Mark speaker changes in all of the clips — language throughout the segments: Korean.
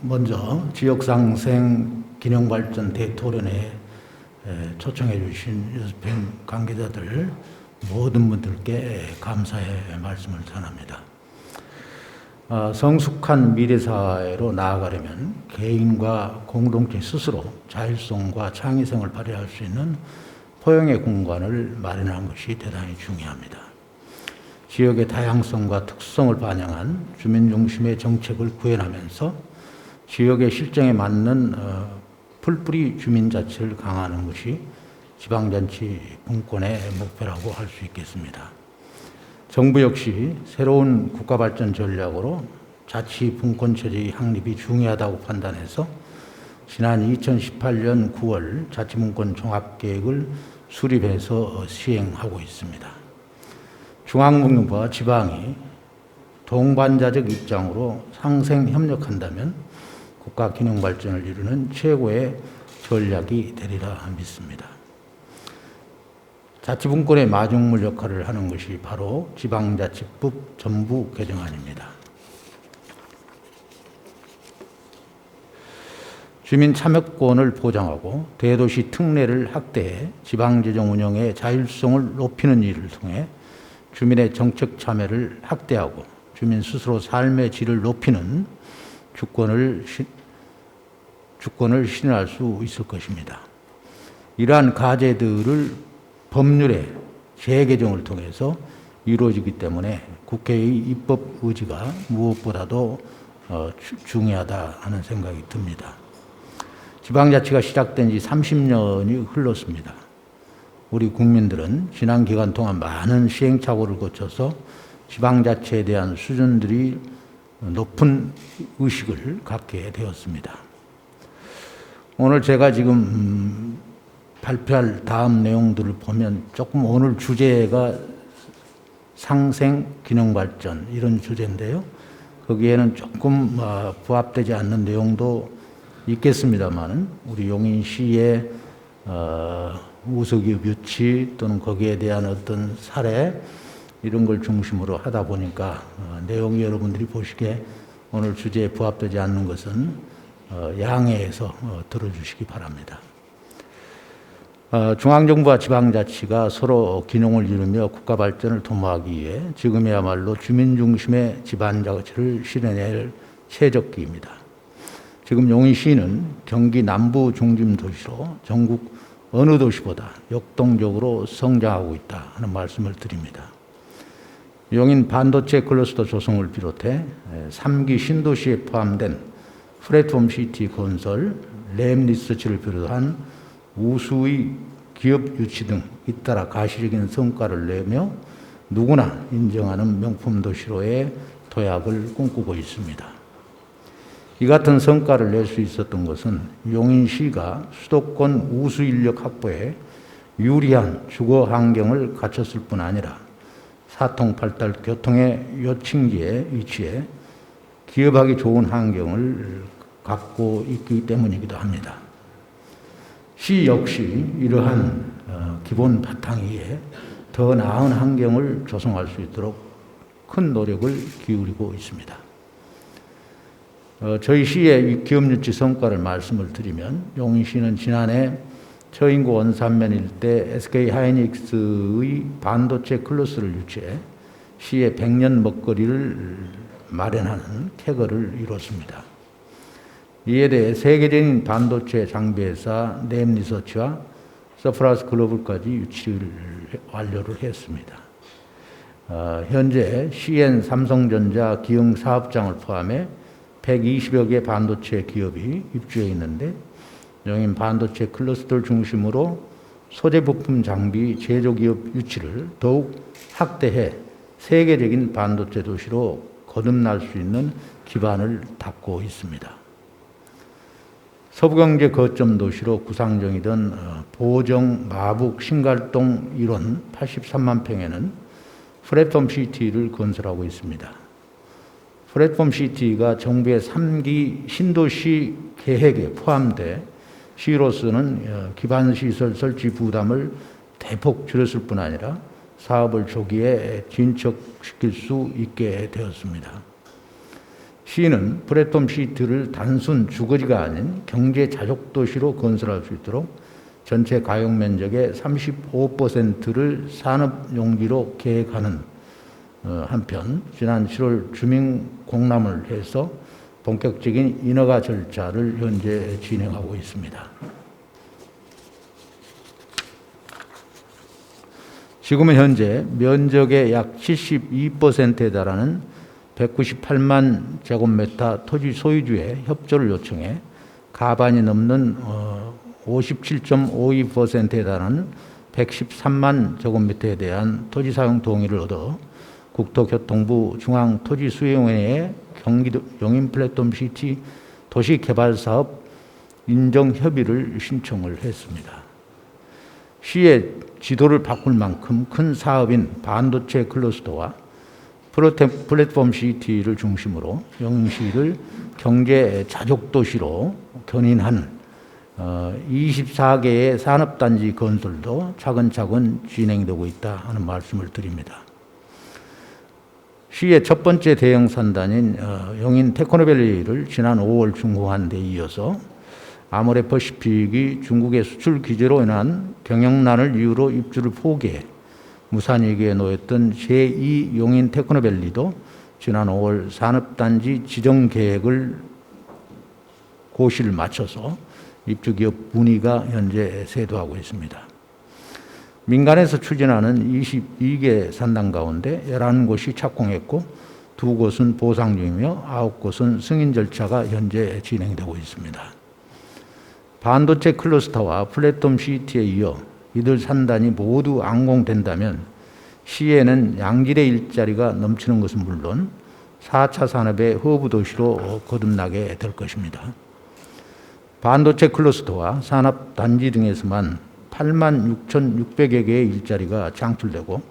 Speaker 1: 먼저 지역상생 기능발전 대토론에 초청해 주신 뉴스팬 관계자들 모든 분들께 감사의 말씀을 전합니다. 성숙한 미래사회로 나아가려면 개인과 공동체 스스로 자율성과 창의성을 발휘할 수 있는 포용의 공간을 마련하는 것이 대단히 중요합니다. 지역의 다양성과 특성을 반영한 주민 중심의 정책을 구현하면서 지역의 실정에 맞는 풀뿌리 주민자치를 강화하는 것이 지방자치 분권의 목표라고 할 수 있겠습니다. 정부 역시 새로운 국가발전 전략으로 자치 분권 체제의 확립이 중요하다고 판단해서 지난 2018년 9월 자치분권 종합계획을 수립해서 시행하고 있습니다. 중앙정부와 지방이 동반자적 입장으로 상생 협력한다면 국가 균형 발전을 이루는 최고의 전략이 되리라 믿습니다. 자치분권의 마중물 역할을 하는 것이 바로 지방자치법 전부 개정안입니다. 주민 참여권을 보장하고 대도시 특례를 확대해 지방재정 운영의 자율성을 높이는 일을 통해 주민의 정책 참여를 확대하고 주민 스스로 삶의 질을 높이는 주권을 실현할 수 있을 것입니다. 이러한 과제들을 법률의 재개정을 통해서 이루어지기 때문에 국회의 입법 의지가 무엇보다도 중요하다 하는 생각이 듭니다. 지방자치가 시작된 지 30년이 흘렀습니다. 우리 국민들은 지난 기간 동안 많은 시행착오를 거쳐서 지방자치에 대한 수준들이 높은 의식을 갖게 되었습니다. 오늘 제가 지금 발표할 다음 내용들을 보면 조금 오늘 주제가 상생 기능 발전 이런 주제인데요. 거기에는 조금 부합되지 않는 내용도 있겠습니다만 우리 용인시의 우수기업 유치 또는 거기에 대한 어떤 사례 이런 걸 중심으로 하다 보니까 내용이 여러분들이 보시기에 오늘 주제에 부합되지 않는 것은 양해해서 들어주시기 바랍니다. 중앙정부와 지방자치가 서로 균형을 이루며 국가 발전을 도모하기 위해 지금이야말로 주민 중심의 지방자치를 실현할 최적기입니다. 지금 용인시는 경기 남부 중심 도시로 전국 어느 도시보다 역동적으로 성장하고 있다 하는 말씀을 드립니다. 용인 반도체 클러스터 조성을 비롯해 3기 신도시에 포함된 플랫폼 시티 건설, 랩 리서치를 비롯한 우수의 기업 유치 등 잇따라 가시적인 성과를 내며 누구나 인정하는 명품 도시로의 도약을 꿈꾸고 있습니다. 이 같은 성과를 낼 수 있었던 것은 용인시가 수도권 우수 인력 확보에 유리한 주거 환경을 갖췄을 뿐 아니라 사통팔달 교통의 요충지에 위치해 기업하기 좋은 환경을 갖고 있기 때문이기도 합니다. 시 역시 이러한 기본 바탕 위에 더 나은 환경을 조성할 수 있도록 큰 노력을 기울이고 있습니다. 저희 시의 기업 유치 성과를 말씀을 드리면 용인시는 지난해 처인구 원산면 일대 SK 하이닉스의 반도체 클러스를 유치해 시의 100년 먹거리를 마련하는 쾌거를 이뤘습니다. 이에 대해 세계적인 반도체 장비회사 랩리서치와 서프라스 글로벌까지 유치를 완료를 했습니다. 현재 CN 삼성전자 기흥 사업장을 포함해 120여 개 반도체 기업이 입주해 있는데 용인 반도체 클러스터를 중심으로 소재 부품 장비 제조기업 유치를 더욱 확대해 세계적인 반도체 도시로 거듭날 수 있는 기반을 닦고 있습니다. 서부경제 거점 도시로 구상정이던 보정, 마북, 신갈동 1원 83만 평에는 플랫폼 시티를 건설하고 있습니다. 플랫폼 시티가 정부의 3기 신도시 계획에 포함돼 시로서는 기반시설 설치 부담을 대폭 줄였을 뿐 아니라 사업을 조기에 진척시킬 수 있게 되었습니다. 시는 플랫폼 시티를 단순 주거지가 아닌 경제 자족 도시로 건설할 수 있도록 전체 가용 면적의 35%를 산업 용지로 계획하는 한편 지난 7월 주민 공람을 해서 본격적인 인허가 절차를 현재 진행하고 있습니다. 지금은 현재 면적의 약 72%에 달하는 198만 제곱미터 토지 소유주의 협조를 요청해 가반이 넘는 57.52%에 달하는 113만 제곱미터에 대한 토지 사용 동의를 얻어 국토교통부 중앙토지수용회에 경기도 용인 플랫폼 시티 도시개발사업 인정 협의를 신청을 했습니다. 시의 지도를 바꿀 만큼 큰 사업인 반도체 클러스터와 플랫폼 시티를 중심으로 용인시를 경제 자족 도시로 견인한 24개의 산업단지 건설도 차근차근 진행되고 있다 하는 말씀을 드립니다. 시의 첫 번째 대형 산단인 용인 테크노밸리를 지난 5월 준공한 데 이어서 아모레퍼시픽이 중국의 수출 규제로 인한 경영난을 이유로 입주를 포기해 무산 위기에 놓였던 제2 용인 테크노밸리도 지난 5월 산업단지 지정 계획을 고시를 마쳐서 입주기업 문의가 현재 세도하고 있습니다. 민간에서 추진하는 22개 산단 가운데 11곳이 착공했고 2곳은 보상 중이며 9곳은 승인 절차가 현재 진행되고 있습니다. 반도체 클러스터와 플랫폼 시티에 이어 이들 산단이 모두 완공된다면 시에는 양질의 일자리가 넘치는 것은 물론 4차 산업의 허브 도시로 거듭나게 될 것입니다. 반도체 클러스터와 산업단지 등에서만 86,600여 개의 일자리가 창출되고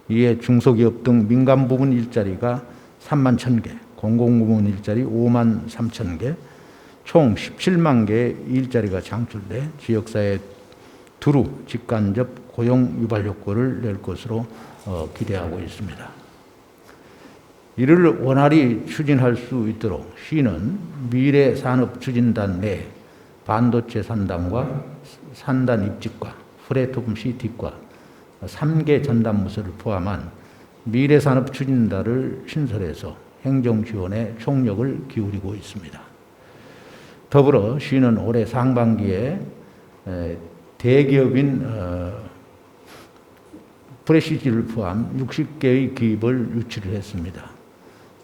Speaker 1: 이에 중소기업 등 민간 부문 일자리가 3만 1,000개, 공공부문 일자리 5만 3천 개, 총 17만 개의 일자리가 창출돼 지역사회에 두루 직간접 고용 유발 효과를 낼 것으로 기대하고 있습니다. 이를 원활히 추진할 수 있도록 시는 미래산업추진단 내 반도체 산단과 산단 입지과 플랫폼 시티과 3개 전담부서를 포함한 미래산업추진단을 신설해서 행정 지원에 총력을 기울이고 있습니다. 더불어 시는 올해 상반기에 대기업인 프레시지를 포함 60개의 기업을 유치를 했습니다.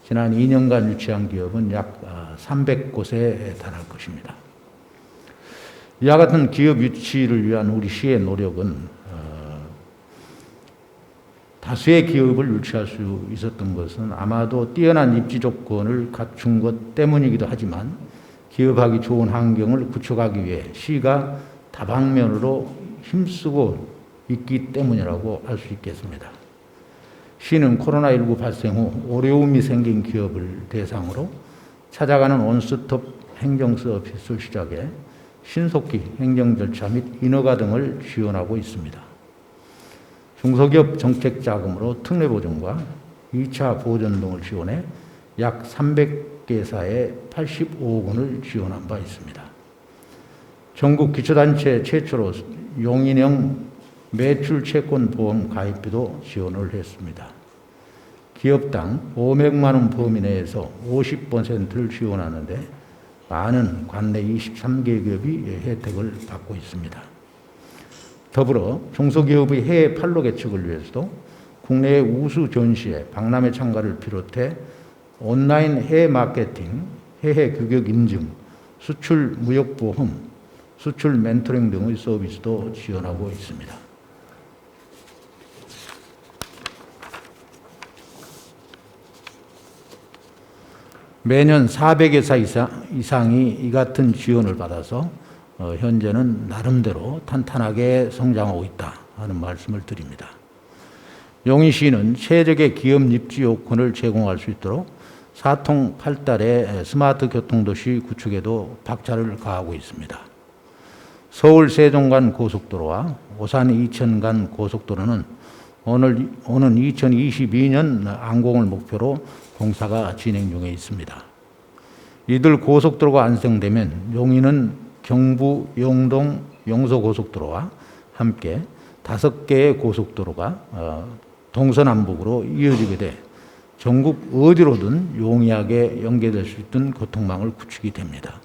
Speaker 1: 지난 2년간 유치한 기업은 약 300곳에 달할 것입니다. 이와 같은 기업 유치를 위한 우리 시의 노력은 다수의 기업을 유치할 수 있었던 것은 아마도 뛰어난 입지 조건을 갖춘 것 때문이기도 하지만 기업하기 좋은 환경을 구축하기 위해 시가 다방면으로 힘쓰고 있기 때문이라고 할 수 있겠습니다. 시는 코로나19 발생 후 어려움이 생긴 기업을 대상으로 찾아가는 원스톱 행정 서비스를 시작해 신속히 행정 절차 및 인허가 등을 지원하고 있습니다. 중소기업 정책 자금으로 특례 보전과 2차 보전 등을 지원해 약 300개사에 85억 원을 지원한 바 있습니다. 전국 기초단체 최초로 용인형 매출 채권 보험 가입비도 지원을 했습니다. 기업당 500만 원 범위 내에서 50%를 지원하는데 많은 관내 23개 기업이 혜택을 받고 있습니다. 더불어 중소기업의 해외 판로 개척을 위해서도 국내의 우수 전시회, 박람회 참가를 비롯해 온라인 해외 마케팅, 해외 규격 인증, 수출 무역보험, 수출 멘토링 등의 서비스도 지원하고 있습니다. 매년 400회사 이상이 이 같은 지원을 받아서 현재는 나름대로 탄탄하게 성장하고 있다 하는 말씀을 드립니다. 용인시는 최적의 기업 입지 요건을 제공할 수 있도록 사통팔달의 스마트 교통도시 구축에도 박차를 가하고 있습니다. 서울 세종 간 고속도로와 오산 이천 간 고속도로는 오는 2022년 완공을 목표로 공사가 진행 중에 있습니다. 이들 고속도로가 완성되면 용인은 경부, 영동, 영서고속도로와 함께 5개의 고속도로가 동서남북으로 이어지게 돼 전국 어디로든 용이하게 연계될 수 있는 교통망을 구축이 됩니다.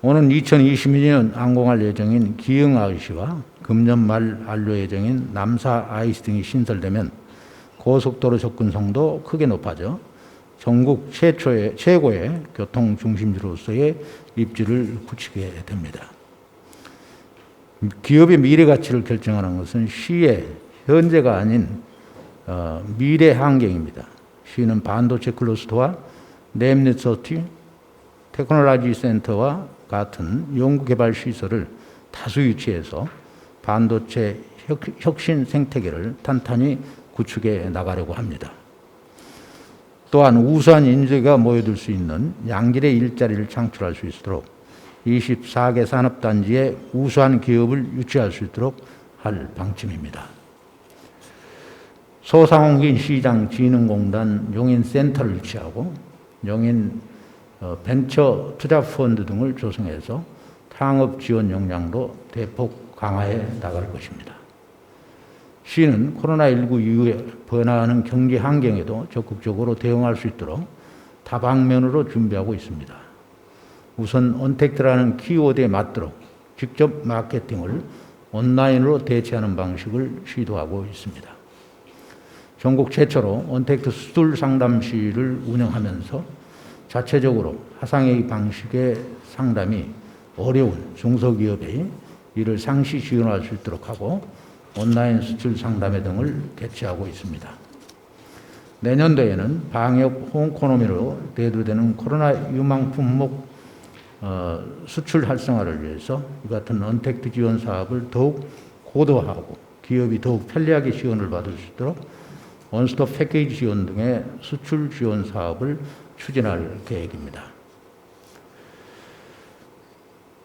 Speaker 1: 오는 2022년 완공할 예정인 기흥 IC와 금년 말 완료 예정인 남사 IC 등이 신설되면 고속도로 접근성도 크게 높아져 전국 최고의 교통 중심지로서의 입지를 굳히게 됩니다. 기업의 미래 가치를 결정하는 것은 시의 현재가 아닌 미래 환경입니다. 시는 반도체 클러스터와 랩리서치 테크놀로지 센터와 같은 연구개발 시설을 다수 유치해서 반도체 혁신 생태계를 탄탄히 구축해 나가려고 합니다. 또한 우수한 인재가 모여들 수 있는 양질의 일자리를 창출할 수 있도록 24개 산업단지에 우수한 기업을 유치할 수 있도록 할 방침입니다. 소상공인 시장진흥공단 용인센터를 유치하고 용인 벤처 투자펀드 등을 조성해서 창업 지원 역량도 대폭 강화해 나갈 것입니다. 시는 코로나19 이후에 변화하는 경제 환경에도 적극적으로 대응할 수 있도록 다방면으로 준비하고 있습니다. 우선 언택트라는 키워드에 맞도록 직접 마케팅을 온라인으로 대체하는 방식을 시도하고 있습니다. 전국 최초로 언택트 수출 상담실을 운영하면서 자체적으로 화상회의 방식의 상담이 어려운 중소기업에 이를 상시 지원할 수 있도록 하고 온라인 수출 상담회 등을 개최하고 있습니다. 내년도에는 방역 홈코노미로 대두되는 코로나 유망 품목 수출 활성화를 위해서 이 같은 언택트 지원 사업을 더욱 고도화하고 기업이 더욱 편리하게 지원을 받을 수 있도록 원스톱 패키지 지원 등의 수출 지원 사업을 추진할 계획입니다.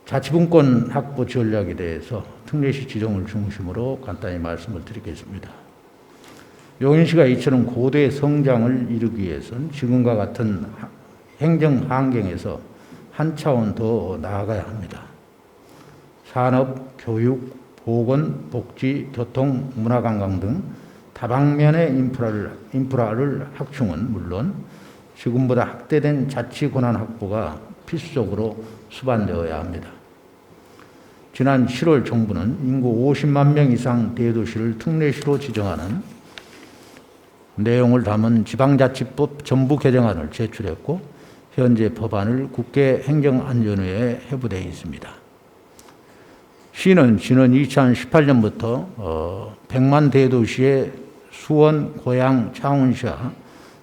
Speaker 1: 자치분권 확보 전략에 대해서 특례시 지정을 중심으로 간단히 말씀을 드리겠습니다. 용인시가 이처럼 고도의 성장을 이루기 위해서는 지금과 같은 행정 환경에서 한 차원 더 나아가야 합니다. 산업, 교육, 보건, 복지, 교통, 문화관광 등 다방면의 인프라를 확충은 물론 지금보다 확대된 자치 권한 확보가 필수적으로 수반되어야 합니다. 지난 7월 정부는 인구 50만 명 이상 대도시를 특례시로 지정하는 내용을 담은 지방자치법 전부 개정안을 제출했고 현재 법안을 국회 행정안전위에 회부되어 있습니다. 시는 지난 2018년부터 100만 대도시의 수원, 고양, 창원시와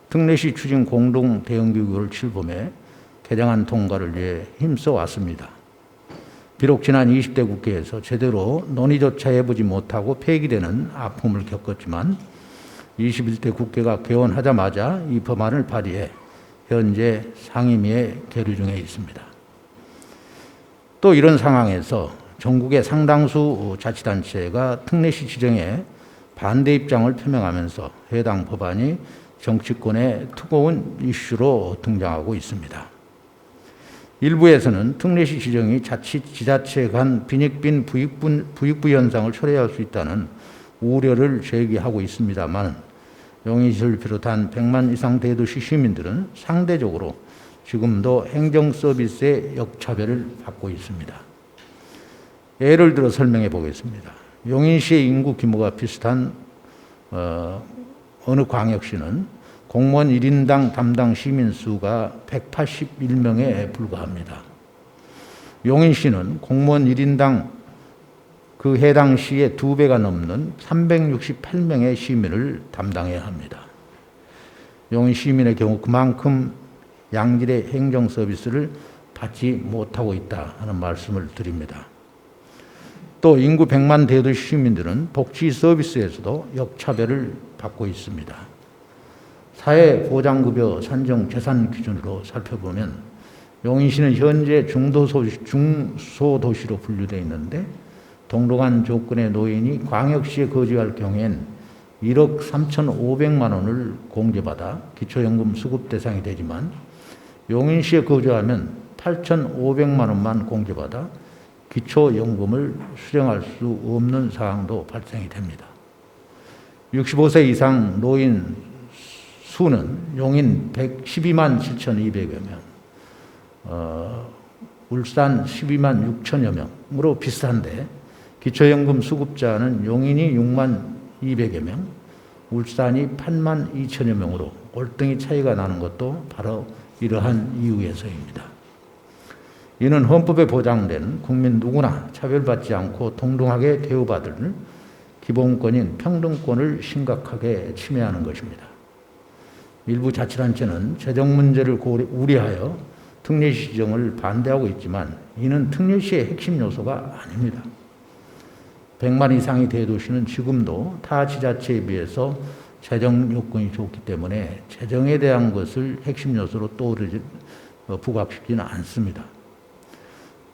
Speaker 1: 특례시 추진 공동 대응기구를 출범해 개정안 통과를 위해 힘써 왔습니다. 비록 지난 20대 국회에서 제대로 논의조차 해보지 못하고 폐기되는 아픔을 겪었지만 21대 국회가 개원하자마자 이 법안을 발의해 현재 상임위에 계류 중에 있습니다. 또 이런 상황에서 전국의 상당수 자치단체가 특례시 지정에 반대 입장을 표명하면서 해당 법안이 정치권의 뜨거운 이슈로 등장하고 있습니다. 일부에서는 특례시 지정이 자칫 지자체 간 빈익빈 부익부 현상을 초래할 수 있다는 우려를 제기하고 있습니다만 용인시를 비롯한 100만 이상 대도시 시민들은 상대적으로 지금도 행정 서비스의 역차별을 받고 있습니다. 예를 들어 설명해 보겠습니다. 용인시의 인구 규모가 비슷한 어느 광역시는 공무원 1인당 담당 시민 수가 181명에 불과합니다. 용인시는 공무원 1인당 그 해당 시의 2배가 넘는 368명의 시민을 담당해야 합니다. 용인 시민의 경우 그만큼 양질의 행정 서비스를 받지 못하고 있다 하는 말씀을 드립니다. 또 인구 100만 대도시 시민들은 복지 서비스에서도 역차별을 받고 있습니다. 사회보장급여 산정 재산 기준으로 살펴보면 용인시는 현재 중소도시로 분류되어 있는데 동등한 조건의 노인이 광역시에 거주할 경우엔 1억 3,500만 원을 공제받아 기초연금 수급 대상이 되지만 용인시에 거주하면 8,500만 원만 공제받아 기초연금을 수령할 수 없는 상황도 발생이 됩니다. 65세 이상 노인 수는 용인 112만 7,200여 명, 울산 12만 6천여 명으로 비슷한데 기초연금 수급자는 용인이 6만 200여 명, 울산이 8만 2천여 명으로 월등히 차이가 나는 것도 바로 이러한 이유에서입니다. 이는 헌법에 보장된 국민 누구나 차별받지 않고 동등하게 대우받을 기본권인 평등권을 심각하게 침해하는 것입니다. 일부 자치단체는 재정 문제를 우려하여 특례시 지정을 반대하고 있지만 이는 특례시의 핵심 요소가 아닙니다. 100만 이상의 대도시는 지금도 타 지자체에 비해서 재정 요건이 좋기 때문에 재정에 대한 것을 핵심 요소로 부각시키지는 않습니다.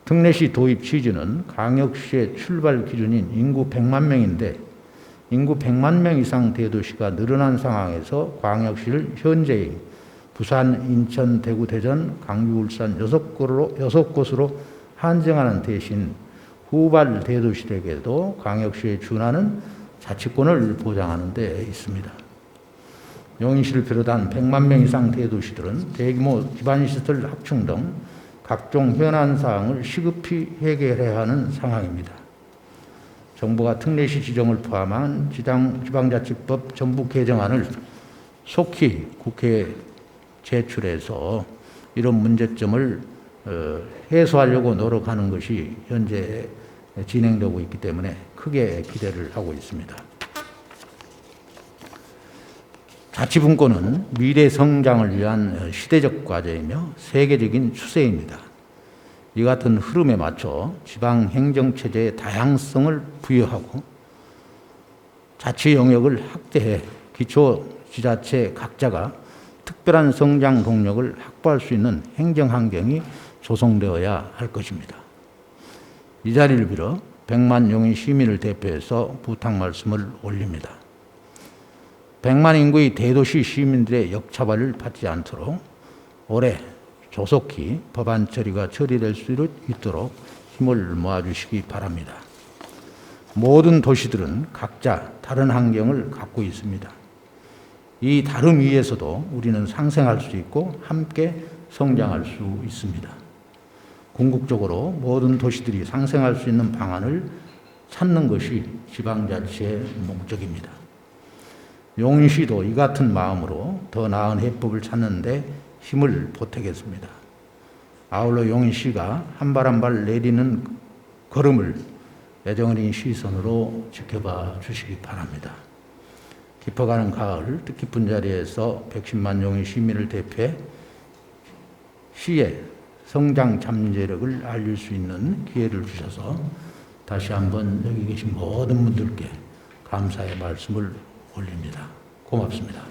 Speaker 1: 특례시 도입 취지는 광역시의 출발 기준인 인구 100만 명인데 인구 100만 명 이상 대도시가 늘어난 상황에서 광역시를 현재의 부산, 인천, 대구, 대전, 강주, 울산 6곳으로 한정하는 대신 후발 대도시들에게도 광역시에 준하는 자치권을 보장하는 데 있습니다. 용인시를 비롯한 100만 명 이상 대도시들은 대규모 기반시설 확충 등 각종 현안 사항을 시급히 해결해야 하는 상황입니다. 정부가 특례시 지정을 포함한 지방자치법 전부 개정안을 속히 국회에 제출해서 이런 문제점을 해소하려고 노력하는 것이 현재 진행되고 있기 때문에 크게 기대를 하고 있습니다. 자치분권은 미래 성장을 위한 시대적 과제이며 세계적인 추세입니다. 이 같은 흐름에 맞춰 지방행정체제의 다양성을 부여하고 자치 영역을 확대해 기초지자체 각자가 특별한 성장 동력을 확보할 수 있는 행정환경이 조성되어야 할 것입니다. 이 자리를 빌어 100만 용인 시민을 대표해서 부탁 말씀을 올립니다. 100만 인구의 대도시 시민들의 역차별을 받지 않도록 올해 조속히 법안 처리가 처리될 수 있도록 힘을 모아주시기 바랍니다. 모든 도시들은 각자 다른 환경을 갖고 있습니다. 이 다름 위에서도 우리는 상생할 수 있고 함께 성장할 수 있습니다. 궁극적으로 모든 도시들이 상생할 수 있는 방안을 찾는 것이 지방자치의 목적입니다. 용인시도 이 같은 마음으로 더 나은 해법을 찾는 데 힘을 보태겠습니다. 아울러 용인시가 한 발 한 발 내리는 걸음을 애정어린 시선으로 지켜봐 주시기 바랍니다. 깊어가는 가을 뜻깊은 자리에서 110만 용인 시민을 대표해 시의 성장 잠재력을 알릴 수 있는 기회를 주셔서 다시 한번 여기 계신 모든 분들께 감사의 말씀을 올립니다. 고맙습니다.